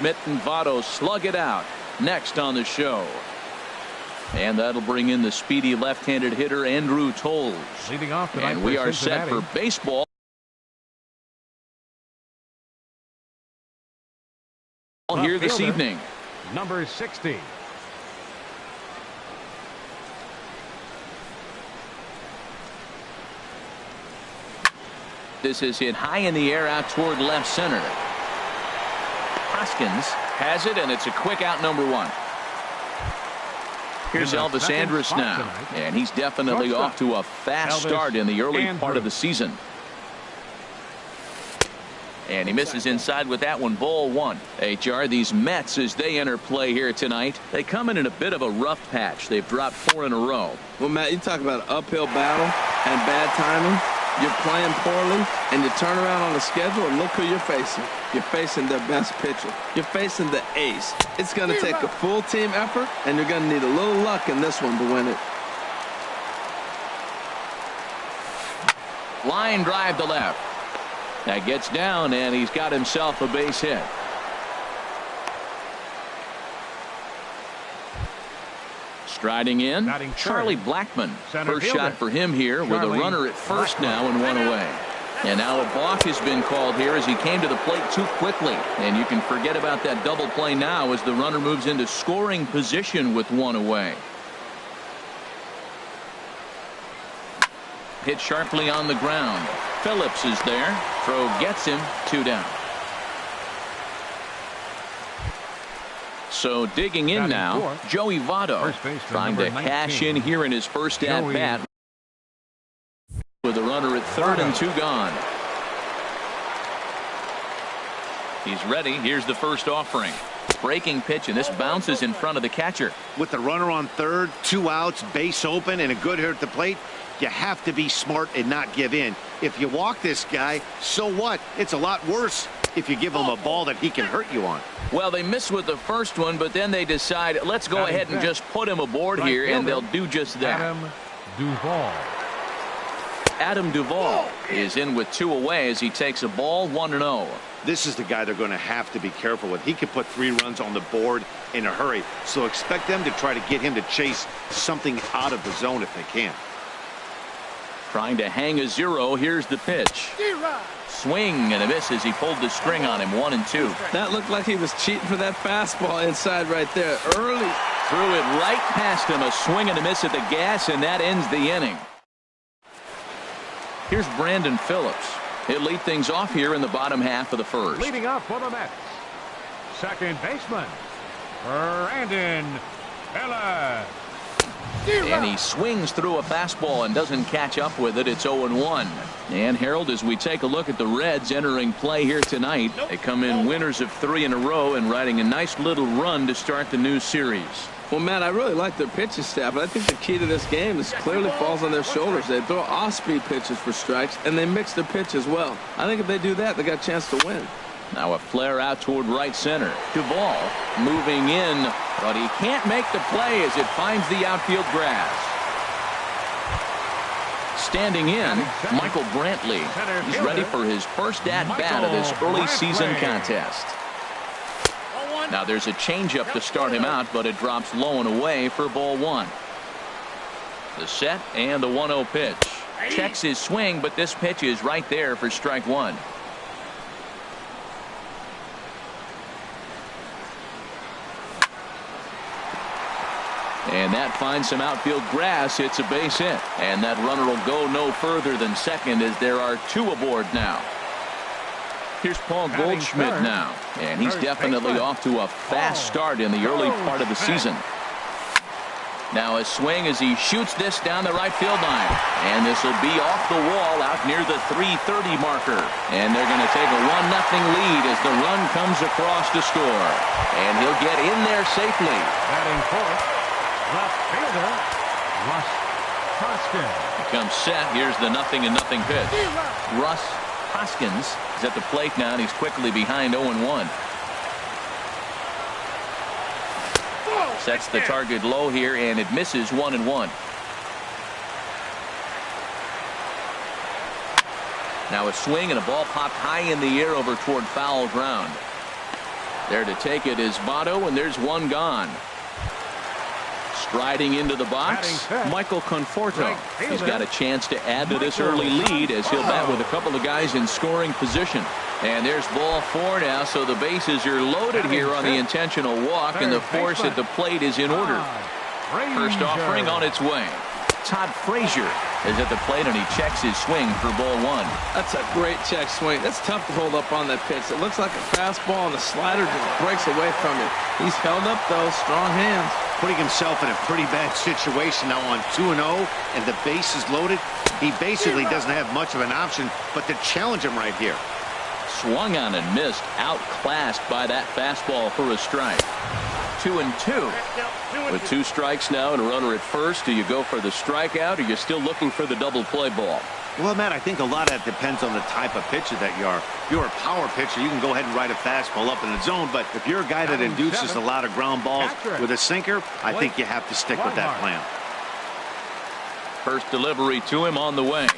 Schmidt and Votto slug it out next on the show. And that'll bring in the speedy left-handed hitter Andrew Toles. Leading off tonight, and we are set for baseball here this evening. Number 60. This is hit high in the air out toward left center. Hoskins has it, and it's a quick out, number 1. Here's Elvis Andrus now, and he's definitely off to a fast start in the early part of the season. And he misses inside with that one, ball 1. HR, these Mets, as they enter play here tonight, they come in a bit of a rough patch. They've dropped 4 in a row. Well, Matt, you talk about an uphill battle and bad timing. You're playing poorly, and you turn around on the schedule, and look who you're facing. You're facing their best pitcher. You're facing the ace. It's going to take a full team effort, and you're going to need a little luck in this one to win it. Line drive to left. That gets down, and he's got himself a base hit. Striding in, Charlie Blackmon. First shot for him here with a runner at first now and 1 away. And now a balk has been called here as he came to the plate too quickly. And you can forget about that double play now as the runner moves into scoring position with 1 away. Hit sharply on the ground. Phillips is there. Throw gets him, 2 down. So digging in now, Joey Votto trying to cash in here in his first at bat with a runner at third and 2 gone. He's ready. Here's the first offering. Breaking pitch, and this bounces in front of the catcher. With the runner on third, 2 outs, base open, and a good hitter at the plate, you have to be smart and not give in. If you walk this guy, so what? It's a lot worse if you give him a ball that he can hurt you on. Well, they miss with the first one, but then they decide, let's go ahead and just put him aboard here, and they'll do just that. Adam Duvall is in with 2 away as he takes a ball, 1-0. This is the guy they're going to have to be careful with. He could put 3 runs on the board in a hurry, so expect them to try to get him to chase something out of the zone if they can. Trying to hang a 0. Here's the pitch. Swing and a miss as he pulled the string on him, 1-2. That looked like he was cheating for that fastball inside right there early. Threw it right past him, a swing and a miss at the gas, and that ends the inning. Here's Brandon Phillips. He'll lead things off here in the bottom half of the first. Leading up for the Mets, second baseman, Brandon Phillips. And he swings through a fastball and doesn't catch up with it. It's 0-1. And Harold, as we take a look at the Reds entering play here tonight, they come in winners of 3 in a row and riding a nice little run to start the new series. Well, Matt, I really like their pitching staff, but I think the key to this game is clearly falls on their shoulders. They throw off-speed pitches for strikes, and they mix their pitch as well. I think if they do that, they got a chance to win. Now a flare out toward right center. Duvall moving in, but he can't make the play as it finds the outfield grass. Standing in, Michael Brantley. He's ready for his first at-bat of this early season contest. Now there's a changeup to start him out, but it drops low and away for ball 1. The set and the 1-0 pitch. Checks his swing, but this pitch is right there for strike 1. And that finds some outfield grass. It's a base hit. And that runner will go no further than second as there are 2 aboard now. Here's Paul Goldschmidt now. And he's definitely off to a fast start in the early part of the season. Now a swing as he shoots this down the right field line. And this will be off the wall out near the 330 marker. And they're going to take a 1-0 lead as the run comes across to score. And he'll get in there safely. Batting fourth, left fielder, Russ Hoskins. Becomes set. Here's the 0-0 pitch. Russ Hoskins is at the plate now, and he's quickly behind 0-1. Sets the target low here, and it misses 1-1. Now a swing and a ball popped high in the air over toward foul ground. There to take it is Votto, and there's one gone. Striding into the box, Michael Conforto. He's got a chance to add to this early lead as he'll bat with a couple of guys in scoring position. And there's ball 4 now, so the bases are loaded here on the intentional walk, and the force at the plate is in order. First offering on its way. Todd Frazier is at the plate, and he checks his swing for ball 1. That's a great check swing. That's tough to hold up on that pitch. It looks like a fastball, and the slider just breaks away from it. He's held up, though. Strong hands. Putting himself in a pretty bad situation now on 2-0, and the base is loaded. He basically doesn't have much of an option but to challenge him right here. Swung on and missed, outclassed by that fastball for a strike. 2-2. With 2 strikes now and a runner at first, do you go for the strikeout, or you're still looking for the double play ball? Well, Matt, I think a lot of that depends on the type of pitcher that you are. If you're a power pitcher, you can go ahead and ride a fastball up in the zone, but if you're a guy that induces a lot of ground balls with a sinker, I think you have to stick with that plan. First delivery to him on the way.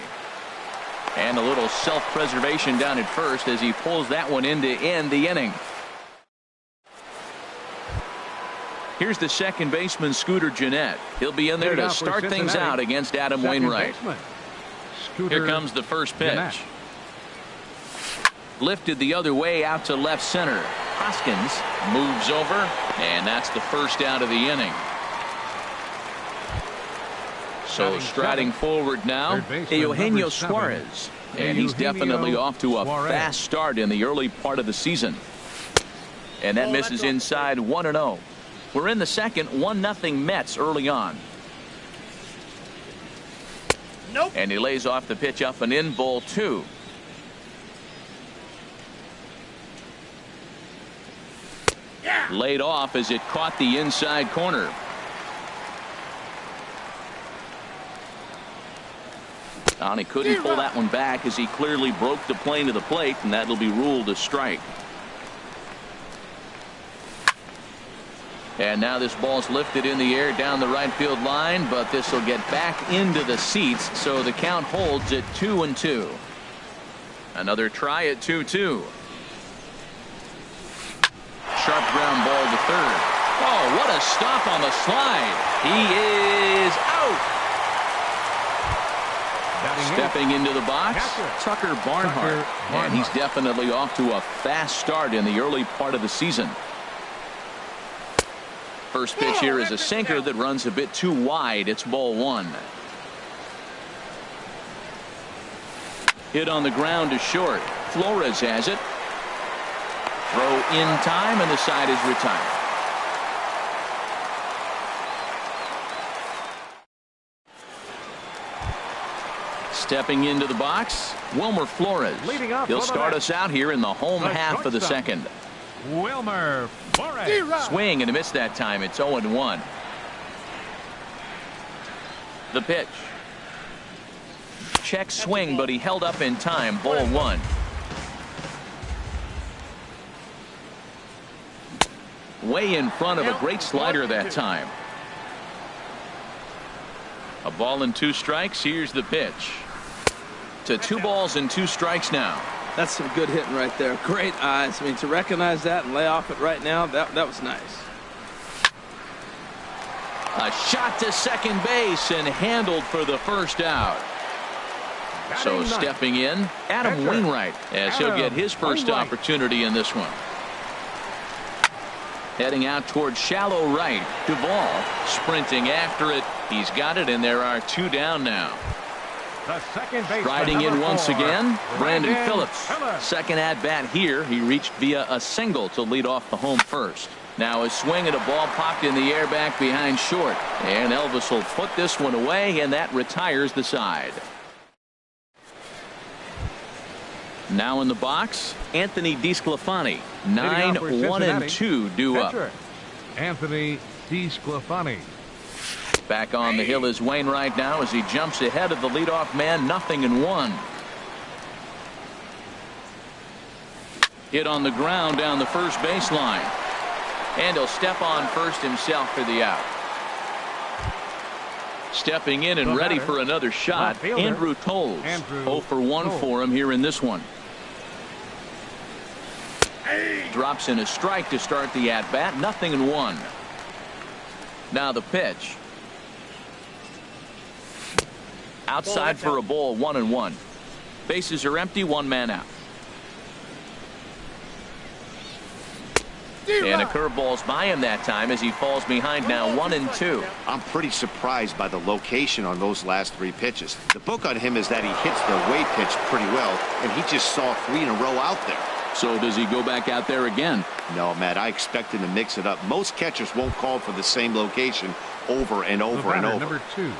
And a little self-preservation down at first as he pulls that one in to end the inning. Here's the second baseman, Scooter Gennett. He'll be in there to start things out against Adam Wainwright. Here comes the first pitch. Lifted the other way out to left center. Hoskins moves over, and that's the first out of the inning. So striding forward now, Eugenio Suarez. And he's definitely off to a fast start in the early part of the season. And that misses inside 1-0. We're in the second, 1-0 Mets early on. Nope. And he lays off the pitch up and in, ball 2. Yeah. Laid off as it caught the inside corner. And he couldn't pull that one back as he clearly broke the plane to the plate, and that'll be ruled a strike. And now this ball's lifted in the air down the right field line, but this will get back into the seats, so the count holds at 2-2. Another try at 2-2. Sharp ground ball to third. Oh, what a stop on the slide. He is out. Stepping into the box, Tucker Barnhart. And he's definitely off to a fast start in the early part of the season. First pitch here is a sinker that runs a bit too wide. It's ball 1. Hit on the ground to short. Flores has it. Throw in time, and the side is retired. Stepping into the box, Wilmer Flores. He'll start us out here in the home half of the second. Wilmer Flores. Swing and a miss that time. It's 0-1. The pitch. Check swing, but he held up in time. Ball 1. Way in front of a great slider that time. A ball and 2 strikes. Here's the pitch. To 2 balls and 2 strikes now. That's some good hitting right there. Great eyes. I mean, to recognize that and lay off it right now, that was nice. A shot to second base and handled for the first out. So stepping in, Adam Wainwright, as he'll get his first opportunity in this one. Heading out towards shallow right. Duvall sprinting after it. He's got it, and there are 2 down now. Riding in once again, Brandon Phillips. Second at bat here. He reached via a single to lead off the home first. Now a swing at a ball popped in the air back behind short. And Elvis will put this one away, and that retires the side. Now in the box, Anthony DeSclafani. 9-1-2 due up. Anthony DeSclafani. Back on the hill is Wainwright now as he jumps ahead of the leadoff man. 0-1. Hit on the ground down the first baseline. And he'll step on first himself for the out. Stepping in and ready for another shot, Andrew Toles. 0 for 1 for him here in this one. drops in a strike to start the at-bat. 0-1. Now the pitch. Outside for a ball. 1-1. Bases are empty. One man out. And a curveball's by him that time as he falls behind now. 1-2. I'm pretty surprised by the location on those last 3 pitches. The book on him is that he hits the way pitch pretty well, and he just saw 3 in a row out there. So does he go back out there again? No, Matt, I expect him to mix it up. Most catchers won't call for the same location over and over and over. Number 2.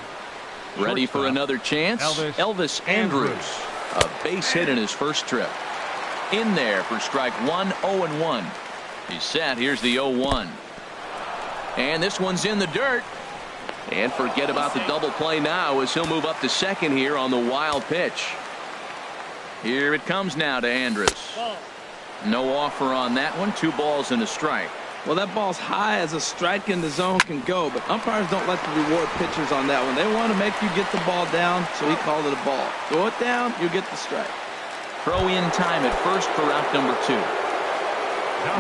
Ready for another chance? Elvis Andrus. A base hit in his first trip. In there for strike 1. 0-1. He's set. Here's the 0-1. And this one's in the dirt. And forget about the double play now as he'll move up to second here on the wild pitch. Here it comes now to Andrus. No offer on that one. 2 balls and a strike. Well, that ball's high as a strike in the zone can go, but umpires don't like to reward pitchers on that one. They want to make you get the ball down, so he called it a ball. Throw it down, you get the strike. Throw in time at first for out number 2.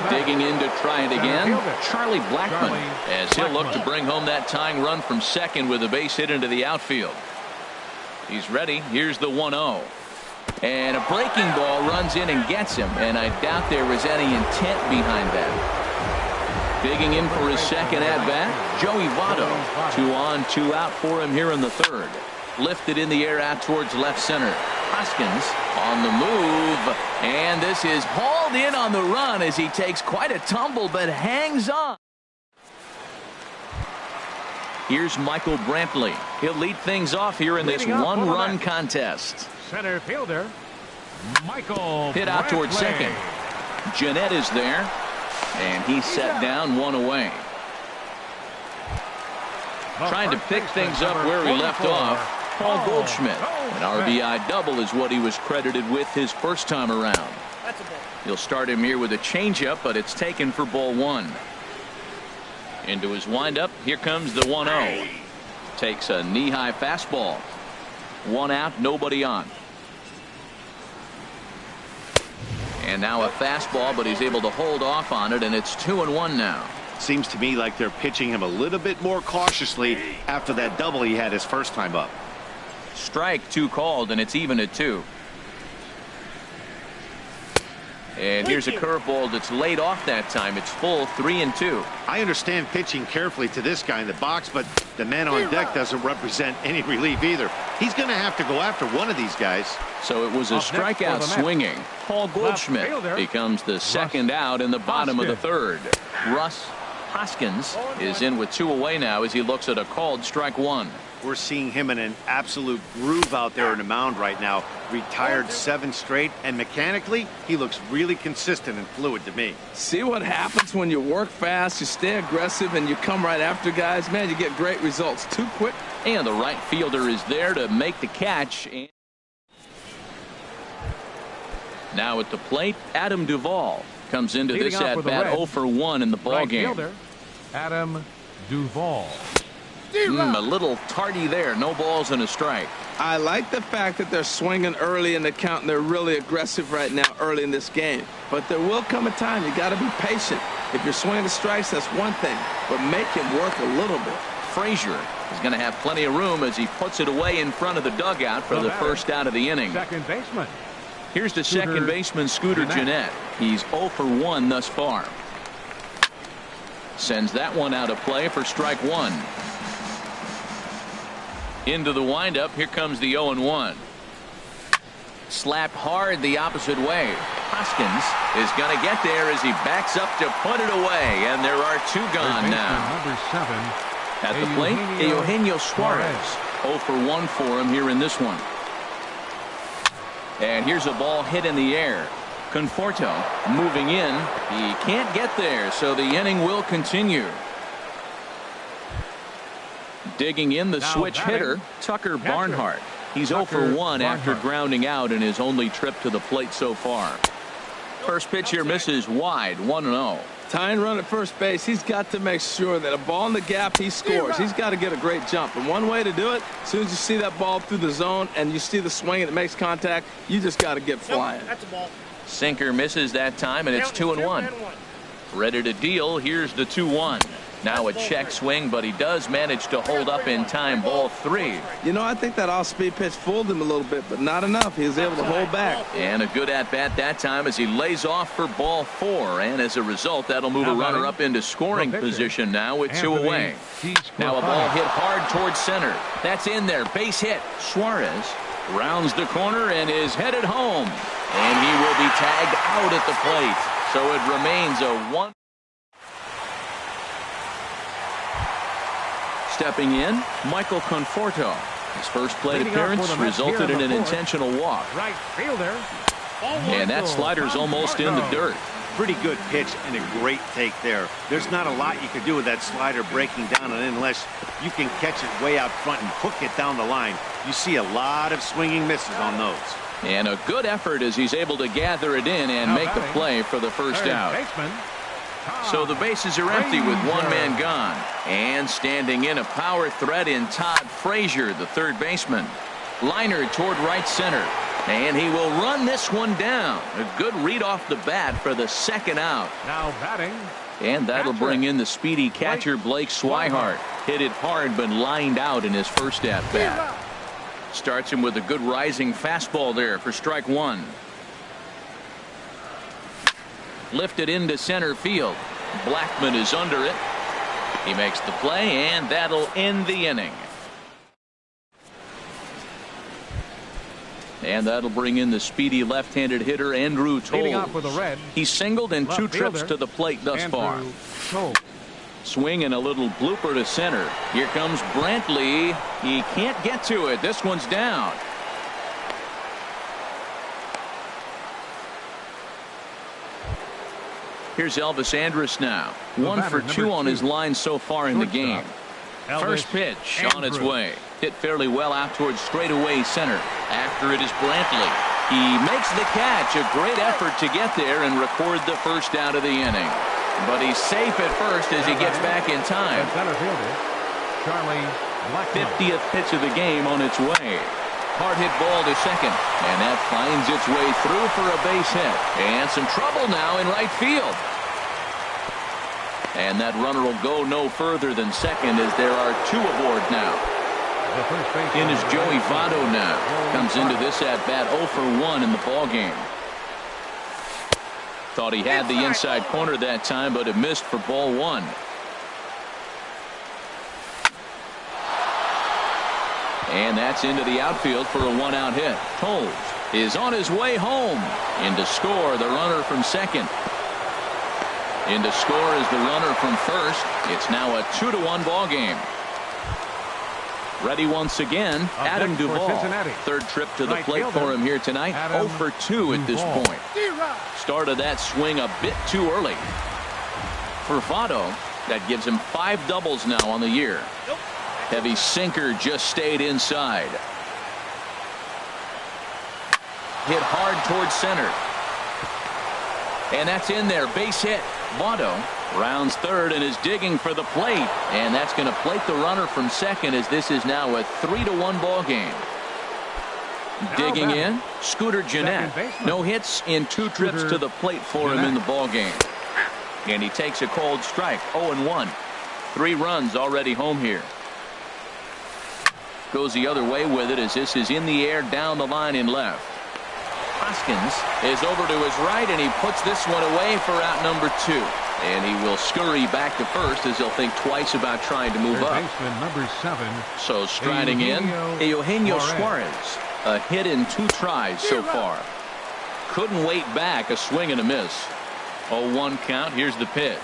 Digging in to try it again, Charlie Blackmon, as he'll look to bring home that tying run from second with a base hit into the outfield. He's ready. Here's the 1-0. And a breaking ball runs in and gets him, and I doubt there was any intent behind that. Digging in for his second at-bat, Joey Votto. 2 on, 2 out for him here in the third. Lifted in the air out towards left center. Hoskins on the move, and this is hauled in on the run as he takes quite a tumble but hangs on. Here's Michael Brantley. He'll lead things off here in this one-run contest. Center fielder Michael hit out towards second. Jeanette is there, and he's set down 1 away. Trying to pick things up where he left off. Paul Goldschmidt. An RBI double is what he was credited with his first time around. He'll start him here with a changeup, but it's taken for ball 1. Into his windup. Here comes the 1-0. Takes a knee-high fastball. 1 out, nobody on. And now a fastball, but he's able to hold off on it, and it's 2-1 now. Seems to me like they're pitching him a little bit more cautiously after that double he had his first time up. Strike 2 called, and it's even at 2. And here's a curveball that's laid off that time. It's full. 3-2. I understand pitching carefully to this guy in the box, but the man on deck doesn't represent any relief either. He's going to have to go after one of these guys. So it was a strikeout swinging. Paul Goldschmidt becomes the second out in the bottom of the third. Russ Hoskins is in with 2 away now as he looks at a called strike 1. We're seeing him in an absolute groove out there in the mound right now. Retired 7 straight, and mechanically, he looks really consistent and fluid to me. See what happens when you work fast, you stay aggressive, and you come right after guys? Man, you get great results. Too quick. And the right fielder is there to make the catch. And now at the plate, Adam Duvall comes into this at-bat 0 for 1 in the ballgame. Adam Duvall. A little tardy there. No balls and a strike. I like the fact that they're swinging early in the count, and they're really aggressive right now early in this game. But there will come a time you got to be patient. If you're swinging the strikes, that's one thing, but make him work a little bit. Frazier is going to have plenty of room as he puts it away in front of the dugout for the first out of the inning. Second baseman. Here's the second baseman, Scooter Gennett. He's 0 for 1 thus far. Sends that one out of play for strike 1. Into the windup. Here comes the 0-1. Slapped hard the opposite way. Hoskins is going to get there as he backs up to put it away, and there are 2 gone now. Number 7. At the plate, Eugenio Suarez. 0 for 1 for him here in this one. And here's a ball hit in the air. Conforto moving in. He can't get there, so the inning will continue. Digging in the switch hitter, Tucker Barnhart. He's 0 for 1 after grounding out in his only trip to the plate so far. First pitch here misses wide, 1-0. Tying run at first base, he's got to make sure that a ball in the gap, he scores. He's got to get a great jump. And one way to do it, as soon as you see that ball through the zone and you see the swing and it makes contact, you just got to get flying. That's a ball. Sinker misses that time, and it's 2-1. Ready to deal. Here's the 2-1. Now a check swing, but he does manage to hold up in time. Ball 3. You know, I think that off-speed pitch fooled him a little bit, but not enough. He was able to hold back. And a good at-bat that time as he lays off for ball 4. And as a result, that'll move a runner up into scoring position now with 2 away. Now a ball hit hard towards center. That's in there. Base hit. Suarez rounds the corner and is headed home. And he will be tagged out at the plate. So it remains a 1. Stepping in, Michael Conforto. His first plate appearance resulted in an intentional walk. Right fielder. And that slider's almost in the dirt. Pretty good pitch and a great take there. There's not a lot you can do with that slider breaking down and in unless you can catch it way out front and hook it down the line. You see a lot of swinging misses on those. And a good effort as he's able to gather it in and make the play for the first out. So the bases are empty with 1 man gone. And standing in a power threat in Todd Frazier, the third baseman. Liner toward right center. And he will run this one down. A good read off the bat for the second out. Now batting. And that'll bring in the speedy catcher Blake Swihart. Hit it hard but lined out in his first at bat. Starts him with a good rising fastball there for strike 1. Lifted into center field. Blackman is under it. He makes the play, and that'll end the inning. And that'll bring in the speedy left-handed hitter Andrew Toles. He's singled in 2 trips to the plate thus far. Swing and a little blooper to center. Here comes Brantley. He can't get to it. This one's down. Here's Elvis Andrus now. 1 for 2 on his line so far in the game. First pitch on its way. Hit fairly well out towards straightaway center. After it is Brantley. He makes the catch. A great effort to get there and record the first out of the inning. But he's safe at first as he gets back in time. 50th pitch of the game on its way. Hard hit ball to second, and that finds its way through for a base hit. And some trouble now in right field. And that runner will go no further than second as there are 2 aboard now. In is Joey Votto now. Comes into this at bat 0 for 1 in the ball game. Thought he had the inside corner that time, but it missed for ball 1. And that's into the outfield for a 1-out hit. Toles is on his way home. In to score the runner from second. In to score is the runner from first. It's now a 2-1 ball game. Ready once again, Adam Duvall. Third trip to the plate for him here tonight. 0 for 2 at this point. Started that swing a bit too early. For Votto, that gives him 5 doubles now on the year. Heavy sinker just stayed inside. Hit hard towards center. And that's in there. Base hit. Votto rounds third and is digging for the plate. And that's going to plate the runner from second as this is now a 3-1 ball game. Digging in, Scooter Gennett. No hits in 2 trips to the plate for him in the ball game. And he takes a cold strike. 0-1. 3 runs already home here. Goes the other way with it as this is in the air down the line in left. Hoskins is over to his right and he puts this one away for out number 2. And he will scurry back to first as he'll think twice about trying to move up. Number 7. So striding in, Eugenio Suarez. A hit in 2 tries so far. Couldn't wait back. A swing and a miss. 0-1 count. Here's the pitch.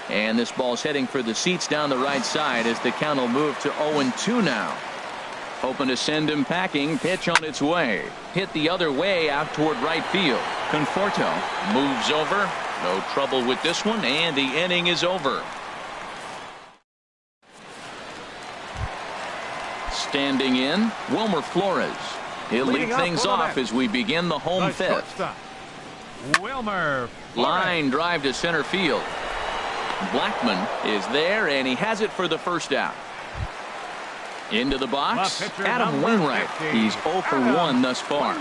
And this ball's heading for the seats down the right side as the count will move to 0-2 now. Hoping to send him packing. Pitch on its way. Hit the other way out toward right field. Conforto moves over. No trouble with this one, and the inning is over. Standing in, Wilmer Flores. He'll lead things off as we begin the home fifth. Wilmer Flores. Line drive to center field. Blackman is there, and he has it for the first out. Into the box, Adam Wainwright. He's 0 for 1 thus far.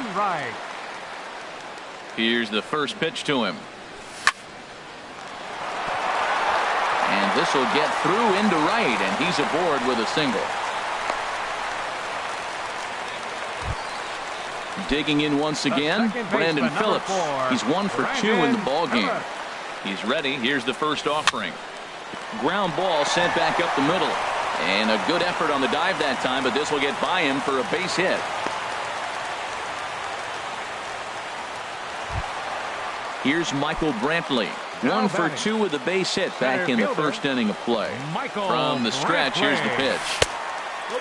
Here's the first pitch to him. And this will get through into right, and he's aboard with a single. Digging in once again, Brandon Phillips. He's 1 for 2 in the ball game. He's ready. Here's the first offering. Ground ball sent back up the middle. And a good effort on the dive that time, but this will get by him for a base hit. Here's Michael Brantley. 1 for 2 with a base hit back in the first inning of play. From the stretch, here's the pitch.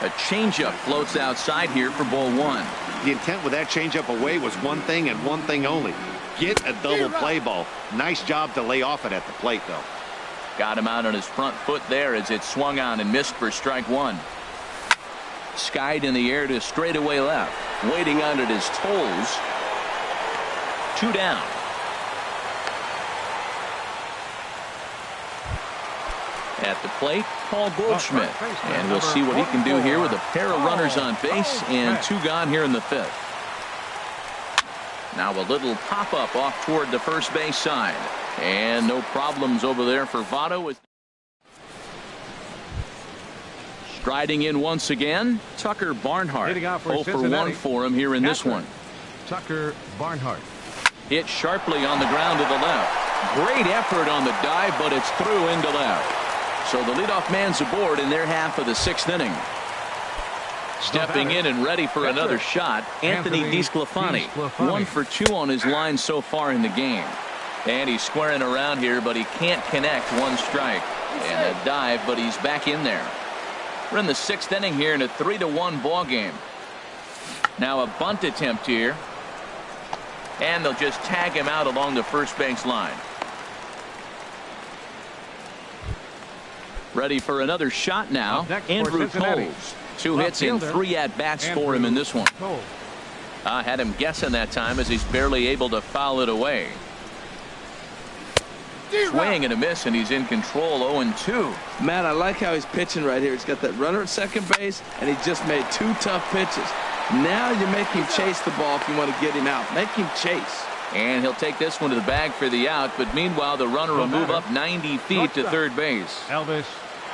A changeup floats outside here for ball 1. The intent with that changeup away was one thing and one thing only. Get a double play ball. Nice job to lay off it at the plate, though. Got him out on his front foot there as it swung on and missed for strike 1. Skied in the air to straightaway left. Waiting on at his toes. 2 down. At the plate, Paul Goldschmidt. And we'll see what he can do here with a pair of runners on base and 2 gone here in the 5th. Now a little pop-up off toward the first base side. And no problems over there for Votto. Striding in once again, Tucker Barnhart. 0 for 1 for him here in this one. Tucker Barnhart. Hit sharply on the ground to the left. Great effort on the dive, but it's through into left. So the leadoff man's aboard in their half of the 6th inning. Stepping in and ready for another shot, Anthony DeSclafani. 1 for 2 on his line so far in the game. And he's squaring around here, but he can't connect. 1 strike. And a dive, but he's back in there. We're in the 6th inning here in a 3-1 ball game. Now a bunt attempt here. And they'll just tag him out along the first base line. Ready for another shot now. Andrew Coles. 2 hits in 3 at-bats for him in this one. I had him guessing that time as he's barely able to foul it away. Swing and a miss, and he's in control. 0-2. Matt, I like how he's pitching right here. He's got that runner at second base, and he just made 2 tough pitches. Now you make him chase the ball if you want to get him out. Make him chase. And he'll take this one to the bag for the out, but meanwhile the runner will move up 90 feet to third base. Elvis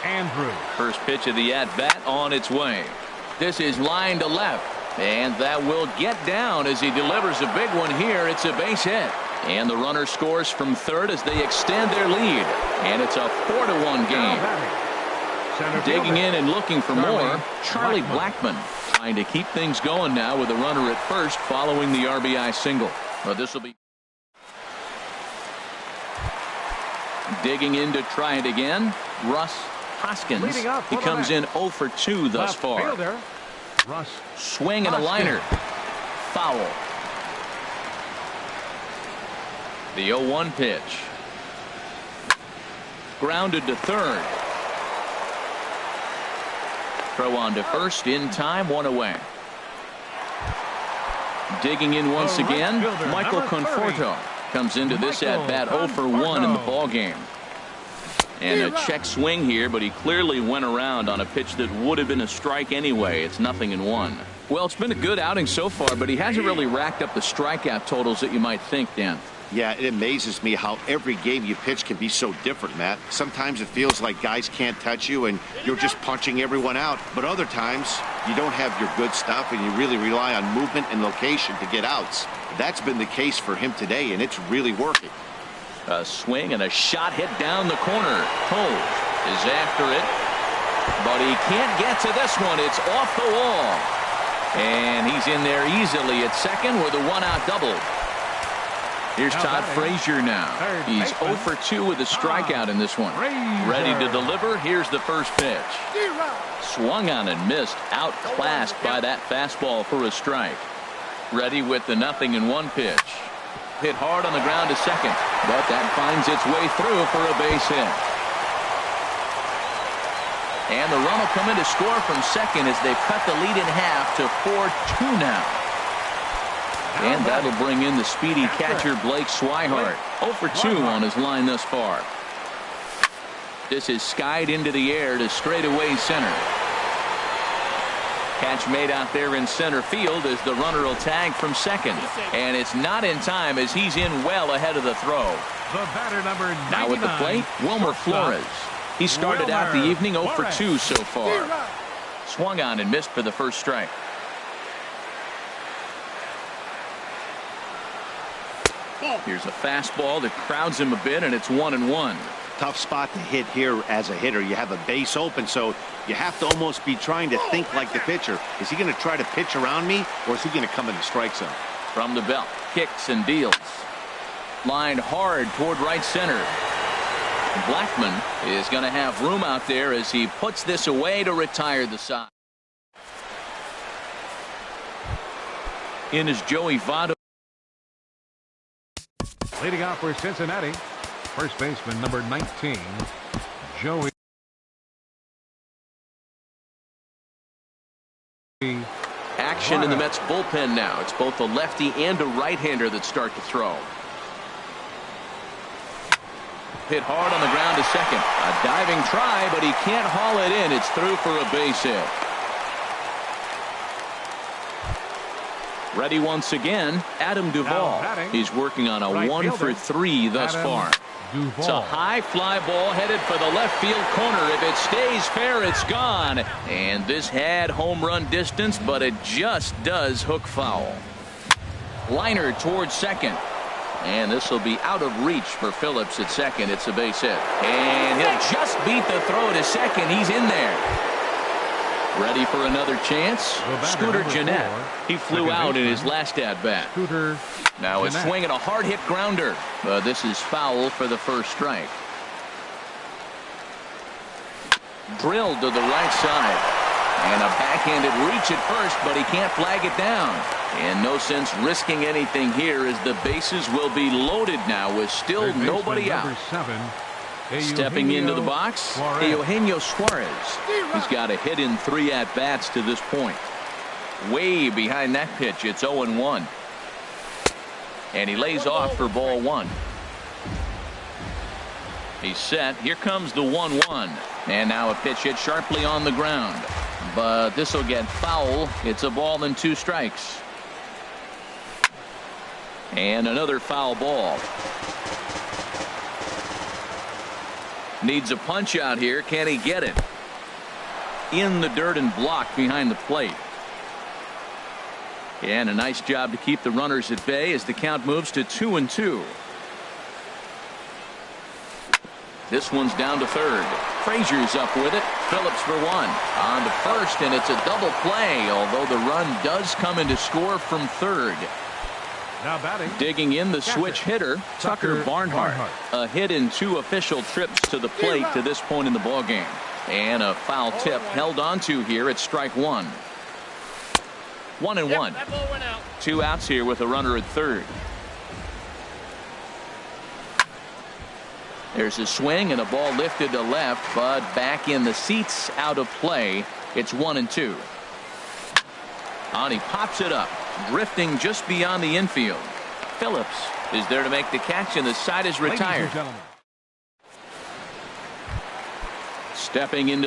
Andrews. First pitch of the at-bat on its way. This is line to left, and that will get down as he delivers a big one here. It's a base hit. And the runner scores from third as they extend their lead. And it's a 4-1 game. Digging in and looking for more, Charlie Blackmon trying to keep things going now with a runner at first following the RBI single. Well, this will be digging in to try it again. Russ Hoskins. He comes in 0 for 2 thus far. Russ. Swing and a liner. Foul. The 0-1 pitch. Grounded to third. Throw on to first in time. 1 away. Digging in once again, Michael Conforto comes into this at-bat 0 for 1 in the ball game. And a check swing here, but he clearly went around on a pitch that would have been a strike anyway. It's 0-1. Well, it's been a good outing so far, but he hasn't really racked up the strikeout totals that you might think, Dan. Yeah, it amazes me how every game you pitch can be so different, Matt. Sometimes it feels like guys can't touch you and you're just punching everyone out. But other times you don't have your good stuff and you really rely on movement and location to get outs. That's been the case for him today, and it's really working. A swing and a shot hit down the corner. Cole is after it, but he can't get to this one. It's off the wall. And he's in there easily at second with a 1-out double. Here's Todd Frazier now. He's 0 for 2 with a strikeout in this one. Ready to deliver. Here's the first pitch. Swung on and missed. Outclassed by that fastball for a strike. Ready with the 0-1 pitch. Hit hard on the ground to second, but that finds its way through for a base hit. And the run will come in to score from second as they've cut the lead in half to 4-2 now. And that'll bring in the speedy catcher Blake Swihart. 0 for 2 on his line thus far. This is skied into the air to straightaway center. Catch made out there in center field as the runner will tag from second. And it's not in time as he's in well ahead of the throw. The batter, number 99. Now with the plate, Wilmer Flores. He started out the evening 0 for 2 so far. Swung on and missed for the first strike. Here's a fastball that crowds him a bit, and it's 1-1. Tough spot to hit here as a hitter. You have a base open, so you have to almost be trying to think like the pitcher. Is he going to try to pitch around me, or is he going to come in the strike zone? From the belt, kicks and deals. Lined hard toward right center. Blackman is going to have room out there as he puts this away to retire the side. In is Joey Votto. Leading off for Cincinnati, first baseman number 19, Joey. Action in the Mets bullpen now. It's both a lefty and a right-hander that start to throw. Hit hard on the ground to second. A diving try, but he can't haul it in. It's through for a base hit. Ready once again, Adam Duvall. He's working on a 1 for 3 thus far. It's a high fly ball headed for the left field corner. If it stays fair, it's gone. And this had home run distance, but it just does hook foul. Liner towards second. And this will be out of reach for Phillips at second. It's a base hit. And he'll just beat the throw to second. He's in there. Ready for another chance. Scooter Gennett. He flew out in his last at-bat. Now a swing and a hard hit grounder. This is foul for the first strike. Drilled to the right side. And a backhanded reach at first, but he can't flag it down. And no sense risking anything here as the bases will be loaded now with still nobody out. Stepping into the box, Eugenio Suarez. He's got a hit in 3 at-bats to this point. Way behind that pitch, it's 0-1. And he lays off for ball 1. He's set. Here comes the 1-1. And now a pitch hit sharply on the ground. But this will get foul. It's a ball and 2 strikes. And another foul ball. Needs a punch out here. Can he get it? In the dirt and blocked behind the plate. And a nice job to keep the runners at bay as the count moves to 2-2. This one's down to third. Frazier's up with it. Phillips for 1. On to first, and it's a double play, although the run does come into score from third. Now batting. Digging in the switch hitter, Tucker Barnhart. A hit in 2 official trips to the plate to this point in the ballgame. And a foul tip held onto here at strike 1. 1-1. 2 outs here with a runner at third. There's a swing and a ball lifted to left, but back in the seats, out of play. It's 1-2. And he pops it up. Drifting just beyond the infield. Phillips is there to make the catch, and the side is retired. Stepping into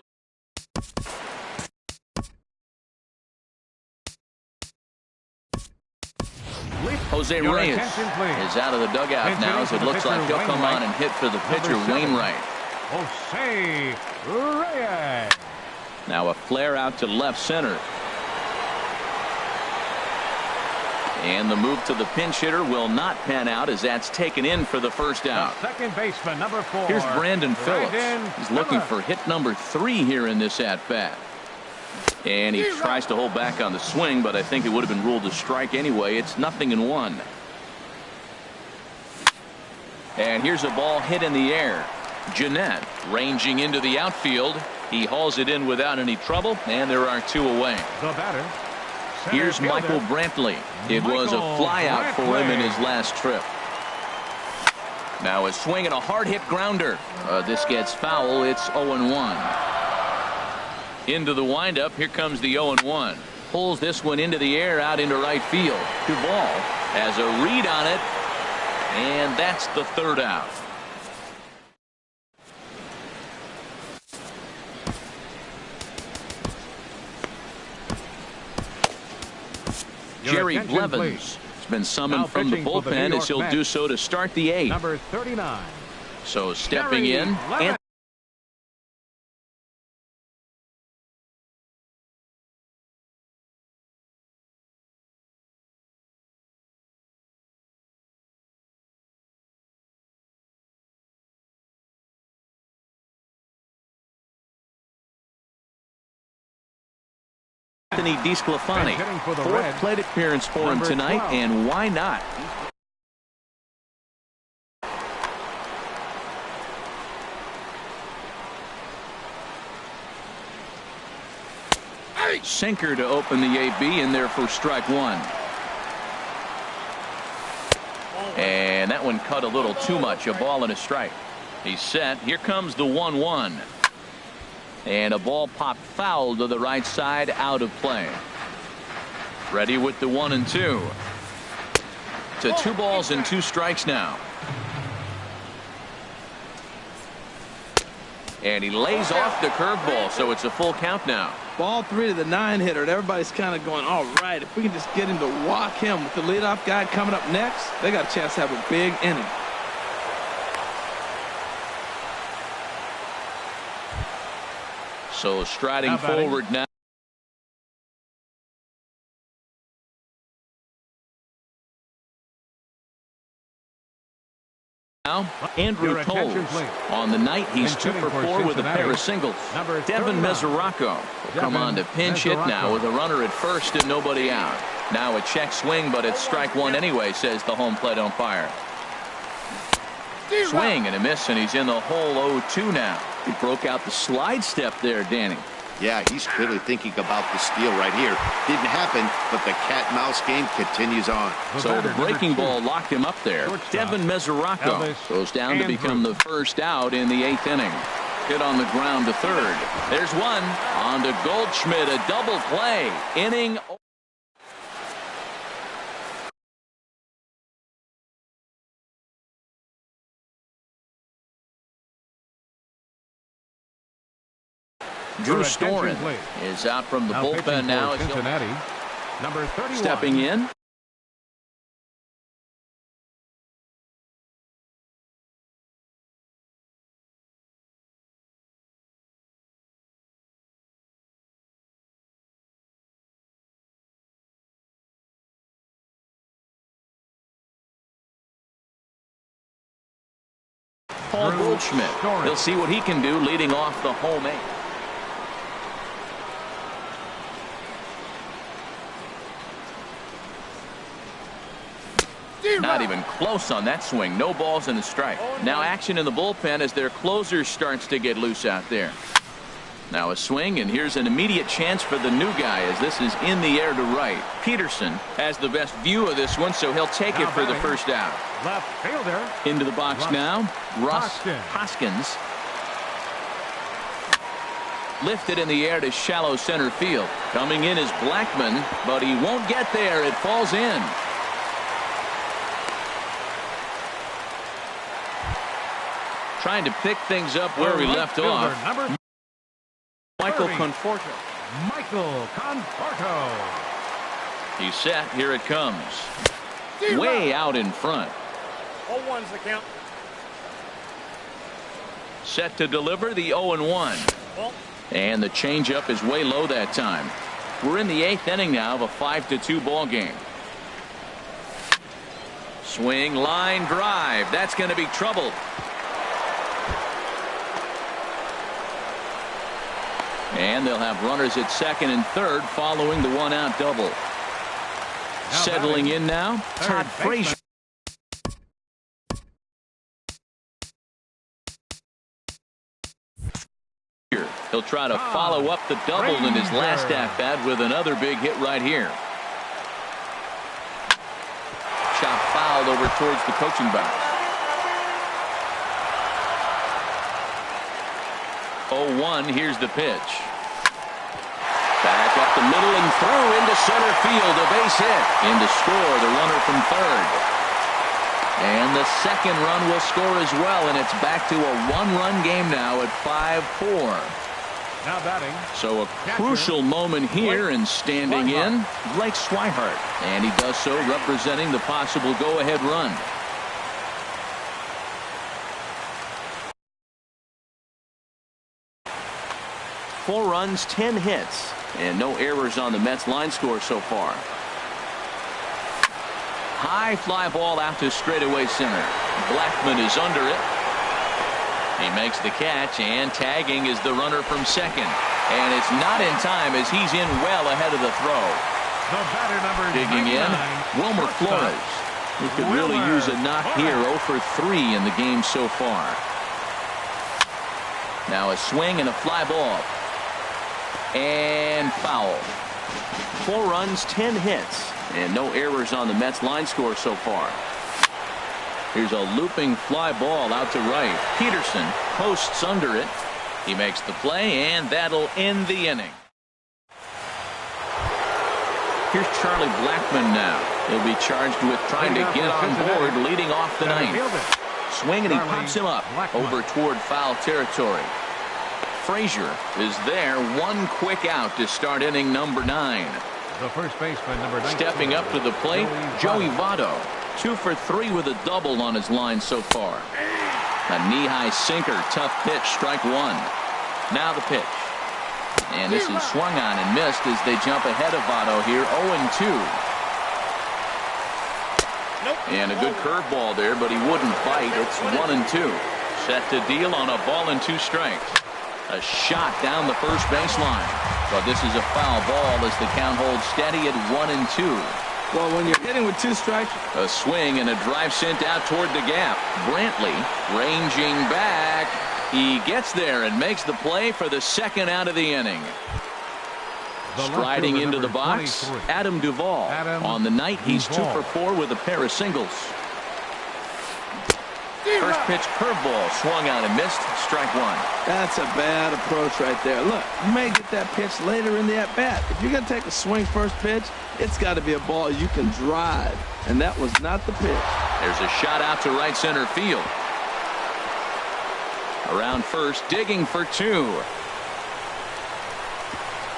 Jose Reyes is out of the dugout now, as it looks like he'll come on and hit for the pitcher Wainwright. Jose Reyes. Now a flare out to left center. And the move to the pinch hitter will not pan out as that's taken in for the first out. Second baseman, number 4. Here's Brandon Phillips. He's looking for hit number 3 here in this at-bat. And he tries to hold back on the swing, but I think it would have been ruled a strike anyway. It's 0-1. And here's a ball hit in the air. Gennett ranging into the outfield. He hauls it in without any trouble, and there are 2 away. The batter. Here's Michael Brantley. It was a flyout for him in his last trip. Now a swing and a hard hit grounder. This gets foul. It's 0-1. Into the windup. Here comes the 0-1. Pulls this one into the air out into right field. Duvall has a read on it. And that's the third out. Jerry attention, Blevins please. has been summoned Now from the pitching for the New bullpen York as he'll Mets, do so to start the eighth. Number 39. So stepping Jerry in, Blevins. Anthony DeSclafani, And hitting for the fourth Reds, plate appearance for him number tonight, 12. and why not? Sinker to open the AB in there for strike one. And that one cut a little too much. A ball and a strike. He's set. Here comes the 1-1. And a ball popped foul to the right side, out of play. Ready with the 1-2. To 2 balls and 2 strikes now. And he lays off the curveball, so it's a full count now. Ball 3 to the 9-hitter, and everybody's kind of going, all right, if we can just get him to walk him with the leadoff guy coming up next, they got a chance to have a big inning. So striding forward now. Andrew Your attention, Toles. please. On the night, he's And 2 hitting for for 4 with a pair of Cincinnati, singles. number Devin 39. Mesoraco will come on to pinch hit now with a runner at first and nobody out. Now a check swing, but it's strike one anyway, says the home plate umpire. Swing and a miss, and he's in the hole 0-2 now. He broke out the slide step there, Danny. Yeah, he's clearly thinking about the steal right here. Didn't happen, but the cat-mouse game continues on. So the breaking number 2. ball locked him up there. Shortstop, Devin Mesoraco Elvis goes down to Andrews. become the first out in the 8th inning. Hit on the ground to third. There's one. On to Goldschmidt, a double play. Inning. Drew Your attention, Storen please. is out from the Now pitching bullpen for now. As he'll- Cincinnati, number 31. Stepping in. Paul Drew Goldschmidt. Storen. He'll see what he can do leading off the home 8. Not even close on that swing. No balls and a strike. Now action in the bullpen as their closer starts to get loose out there. Now a swing, and here's an immediate chance for the new guy as this is in the air to right. Peterson has the best view of this one, so he'll take it for the first out. Left fielder. Into the box Russ now. Russ Hoskins. Hoskins. Lifted in the air to shallow center field. Coming in is Blackman, but he won't get there. It falls in. Trying to pick things up where we left off. Number Michael 30. Conforto. Michael Conforto. He's set. Here it comes. Way out in front. 0-1's the count. Set to deliver the 0-1. And the changeup is way low that time. We're in the 8th inning now of a 5-2 ball game. Swing, line drive. That's going to be trouble. And they'll have runners at second and third following the 1-out double. Settling in now, Todd Frazier. He'll try to follow up the double in his last at-bat with another big hit right here. Shot fouled over towards the coaching box. 0-1, here's the pitch. Back up the middle and through into center field, a base hit. In to score, the runner from third. And the second run will score as well, and it's back to a 1-run game now at 5-4. Now batting. So a crucial moment here, and standing in, Blake Swihart. And he does so representing the possible go-ahead run. Four runs, 10 hits, and no errors on the Mets line score so far. High fly ball out to straightaway center. Blackman is under it. He makes the catch, and tagging is the runner from second. And it's not in time as he's in well ahead of the throw. The batter number Digging in, Wilmer Flores. He could really use a knock here. 0 for 3 in the game so far. Now a swing and a fly ball. And foul. 4 runs, 10 hits, and no errors on the Mets line score so far. Here's a looping fly ball out to right. Peterson posts under it. He makes the play, and that'll end the inning. Here's Charlie Blackman now. He'll be charged with trying to get on board leading off the ninth. Swing, and he pops him up over toward foul territory. Frazier is there. One quick out to start inning number 9. The first baseman, number 19. Stepping up to the plate, Joey Votto. 2 for 3 with a double on his line so far. A knee-high sinker, tough pitch, strike 1. Now the pitch. And this is swung on and missed as they jump ahead of Votto here, 0-2. And a good curveball there, but he wouldn't bite. It's 1-2. Set to deal on a ball and 2 strikes. A shot down the first baseline. But this is a foul ball as the count holds steady at 1-2. Well, when you're hitting with 2 strikes. A swing and a drive sent out toward the gap. Brantley ranging back. He gets there and makes the play for the second out of the inning. Striding into the box, Adam Duvall. On the night, he's 2 for 4 with a pair of singles. First pitch curveball swung on and missed. Strike 1. That's a bad approach right there. Look, you may get that pitch later in the at-bat. If you're going to take a swing first pitch, it's got to be a ball you can drive. And that was not the pitch. There's a shot out to right center field. Around first, digging for 2.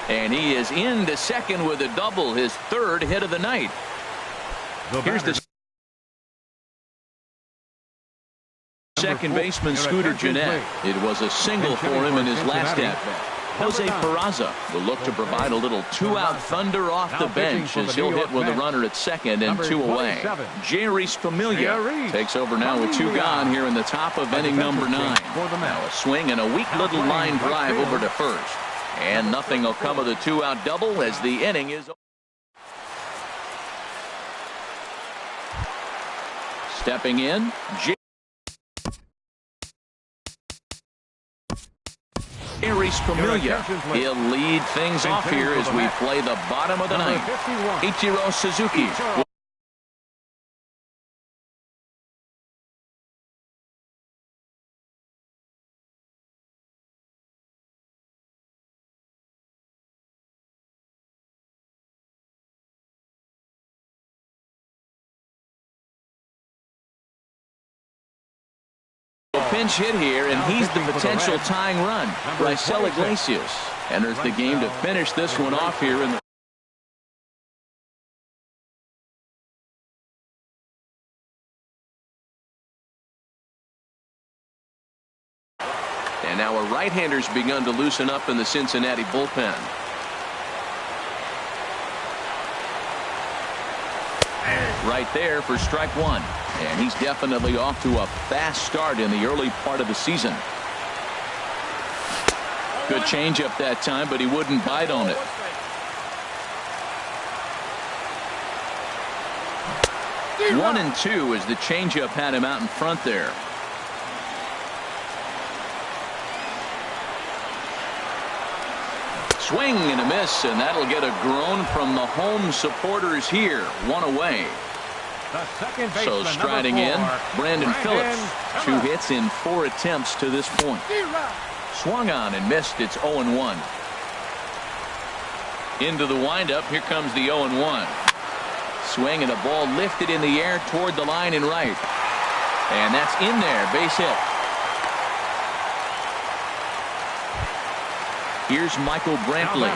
And he is into second with a double, his 3rd hit of the night. Here's the second baseman, Scooter Gennett. It was a single for him in his last at-bat. Jose Peraza will look to provide a little 2-out thunder off the bench as he'll hit with a runner at second and 2 away. Jeurys Familia takes over now with 2 gone here in the top of inning number 9. Now a swing and a weak little line drive over to first. And nothing will come of the 2-out double as the inning is over. Stepping in, Jeurys Familia. He'll lead things off here as we play the bottom of the ninth. Ichiro Suzuki. Pinch hit here, and he's the potential tying run. Raisel Iglesias enters the game to finish this one off here in the and now a right-hander's begun to loosen up in the Cincinnati bullpen. Right there for strike 1. And he's definitely off to a fast start in the early part of the season. Good changeup that time, but he wouldn't bite on it. One and 2 as the changeup had him out in front there. Swing and a miss, and that'll get a groan from the home supporters here. 1 away. So striding in, Brandon Phillips. 2 hits in 4 attempts to this point. Swung on and missed. It's 0-1. Into the windup. Here comes the 0-1. Swing and a ball lifted in the air toward the line and right. And that's in there. Base hit. Here's Michael Brantley.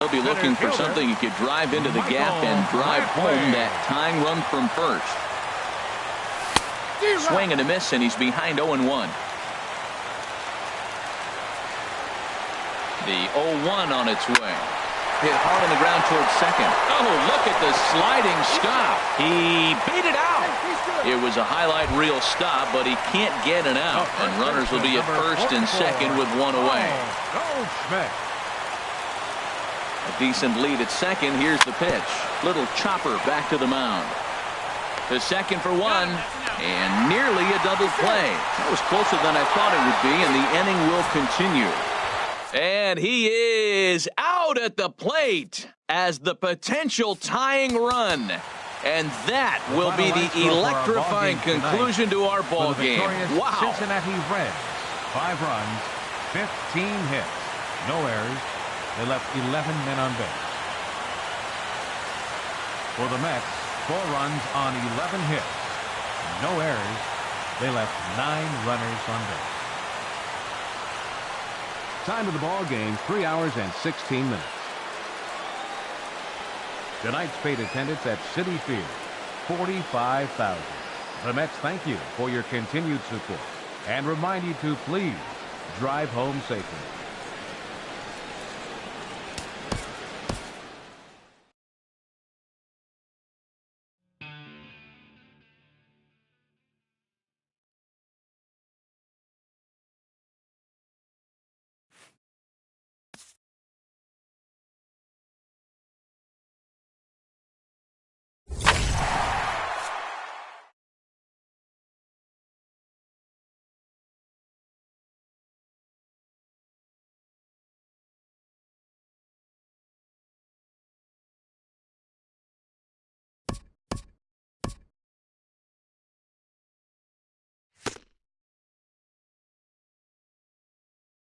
He'll be looking for something he could drive into the gap and drive home that tying run from first. Swing and a miss, and he's behind 0-1. The 0-1 on its way. Hit hard on the ground towards second. Oh, look at the sliding stop. He beat it out. It was a highlight reel stop, but he can't get an out. And runners will be at first and second with one away. A decent lead at second. Here's the pitch. Little chopper back to the mound. To second for one. And nearly a double play. That was closer than I thought it would be, and the inning will continue. And he is out at the plate as the potential tying run. And that will be the electrifying conclusion to our ball game. Wow. Cincinnati Reds, 5 runs, 15 hits, no errors. They left 11 men on base. For the Mets, 4 runs on 11 hits, no errors. They left 9 runners on base. Time of the ball game, 3 hours and 16 minutes. Tonight's paid attendance at Citi Field, 45,000. The Mets thank you for your continued support and remind you to please drive home safely.